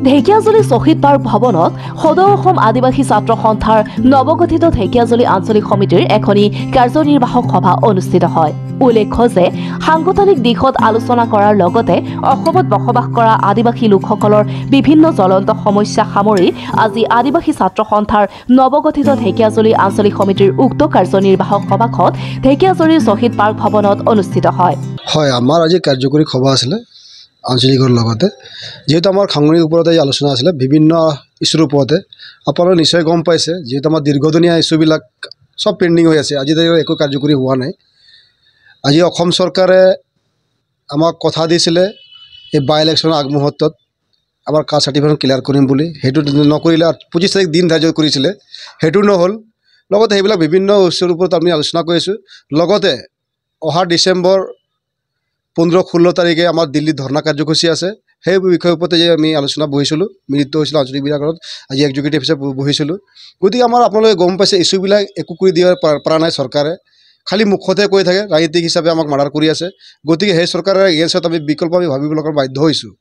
ঢেকিয়াজুলি শ্বহীদ পাৰ্ক ভৱনত সদৌ অসম আদিবাসী ছাত্ৰ সন্থাৰ নৱগঠিত ঢেকিয়াজুলি আঞ্চলিক সমিতিৰ এখনি কাৰ্যনিৰ্বাহক সভা অনুষ্ঠিত হয়। উল্লেখ্য যে সাংগঠনিক দিশত আলোচনা কৰাৰ লগতে অসমত বসবাস কৰা আদিবাসী লোকসকলৰ বিভিন্ন জ্বলন্ত সমস্যা সামৰি আজি আদিবাসী ছাত্ৰ সন্থাৰ নৱগঠিত ঢেকিয়াজুলি আঞ্চলিক সমিতিৰ উক্ত কাৰ্যনিৰ্বাহক সভাখন ঢেকিয়াজুলিৰ শ্বহীদ পাৰ্ক ভৱনত অনুষ্ঠিত হয়। হয়, আমাৰ আজি কাৰ্যকৰী সভা আছিলে আঞ্চলিকৰ লগতে, যেহেতু আমাৰ সাংগঠনিক ওপৰতে আলোচনা আছিলে বিভিন্ন ইস্যুৰ ওপৰতে। আপোনালোকে নিশ্চয় গম পাইছে, যিহেতু আমাৰ দীৰ্ঘদিনীয়া ইস্যুবিলাক সব পেণ্ডিং হৈ আছে, আজি তাৰিখত একো কাৰ্যকৰী হোৱা নাই। আজি অসম চৰকাৰে আমাক কথা দিছিলে এই বাই ইলেকশ্যনৰ আগমুহূৰ্তত আমাৰ কাষ্ট চাৰ্টিফিকেট ক্লিয়াৰ কৰিম বুলি, সেইটো নকৰিলে। 25 তাৰিখ দিন ধাৰ্য কৰিছিলে, সেইটো নহ'ল। লগতে সেইবিলাক বিভিন্ন ইস্যুৰ ওপৰত আমি আলোচনা কৰিছোঁ। লগতে অহা ডিচেম্বৰ 15-16 তাৰিখে আমাৰ দিল্লীত ধৰ্ণা কাৰ্যসূচী আছে, সেই বিষয়ৰ ওপৰতে আমি আলোচনা বহিছিলোঁ, মিলিত হৈছিলোঁ আঞ্চলিক বিভাগত। আজি এক্সিকিউটিভ হিচাপে বহিছিলোঁ। গতিকে আপোনালোকে গম পাইছে ইস্যুবিলাক একো কৰি দিব পৰা নাই চৰকাৰে, খালি মুখতে কৈ থাকে, ৰাজনীতিক হিচাপে আমাক মাৰ্ডাৰ কৰি আছে। গতিকে সেই চৰকাৰৰ এগেইনষ্টত আমি বিকল্প ভাবিবলৈ বাধ্য হৈছোঁ।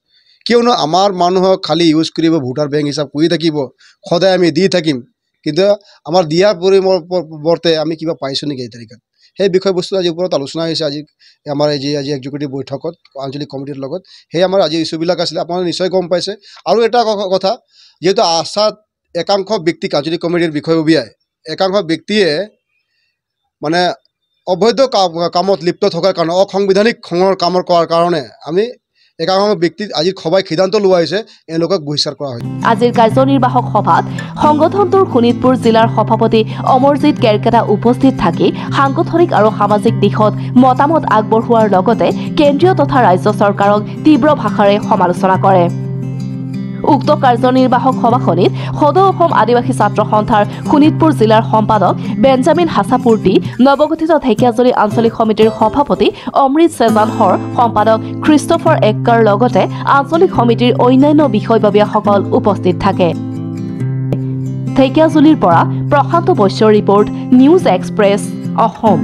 কিয়নো আমাৰ মানুহক খালি ইউজ কৰিব, ভোটাৰ বেংক হিচাপ কৰি থাকিব, সদায় আমি দি থাকিম, কিন্তু আমাৰ দিয়াৰ পৰিৱৰ্তে আমি কিবা পাইছোঁ নেকি এই তাৰিখত? সেই বিষয়বস্তু আজিৰ ওপৰত আলোচনা হৈছে আজি আমাৰ আজি এক্সিকিউটিভ বৈঠকত আঞ্চলিক কমিটিৰ লগত। সেই আমাৰ আজি ইস্যুবিলাক আছিলে, আপোনালোকে নিশ্চয় গম পাইছে। আৰু এটা কথা, যিহেতু আশাত একাংশ ব্যক্তিক আঞ্চলিক কমিটিৰ বিষয়ববীয়াই একাংশ ব্যক্তিয়ে মানে অবৈধ কামত লিপ্ত থকাৰ কাৰণে, অসাংবিধানিক কামৰ কৰাৰ কাৰণে আমি একাংশ ব্যক্তিক আজি সভাই সিদ্ধান্ত লোৱা হৈছে এওঁলোকক বহিষ্কাৰ কৰা হয়। আজিৰ কাৰ্যনিৰ্বাহক সভাত সংগঠনটোৰ শোণিতপুৰ জিলাৰ সভাপতি অমৰজিৎ কেৰকেটা উপস্থিত থাকি সাংগঠনিক আৰু সামাজিক দিশত মতামত আগবঢ়োৱাৰ লগতে কেন্দ্ৰীয় তথা ৰাজ্য চৰকাৰক তীব্ৰ ভাষাৰে সমালোচনা কৰে। উক্ত কাৰ্যনিৰ্বাহক সভাখনিত সদৌ অসম আদিবাসী ছাত্ৰ সন্থাৰ শোণিতপুৰ জিলাৰ সম্পাদক বেঞ্জামিন হাছাপুৰ্তি, নৱগঠিত ঢেকিয়াজুলি আঞ্চলিক সমিতিৰ সভাপতি অমৃত চেজানহৰ, সম্পাদক খ্ৰীষ্টফাৰ এক্কাৰ লগতে আঞ্চলিক সমিতিৰ অন্যান্য বিষয়ববীয়াসকল উপস্থিত থাকে। ঢেকিয়াজুলিৰ পৰা প্ৰশান্ত বৈশ্যৰ ৰিপৰ্ট, নিউজ এক্সপ্ৰেছ, অসম।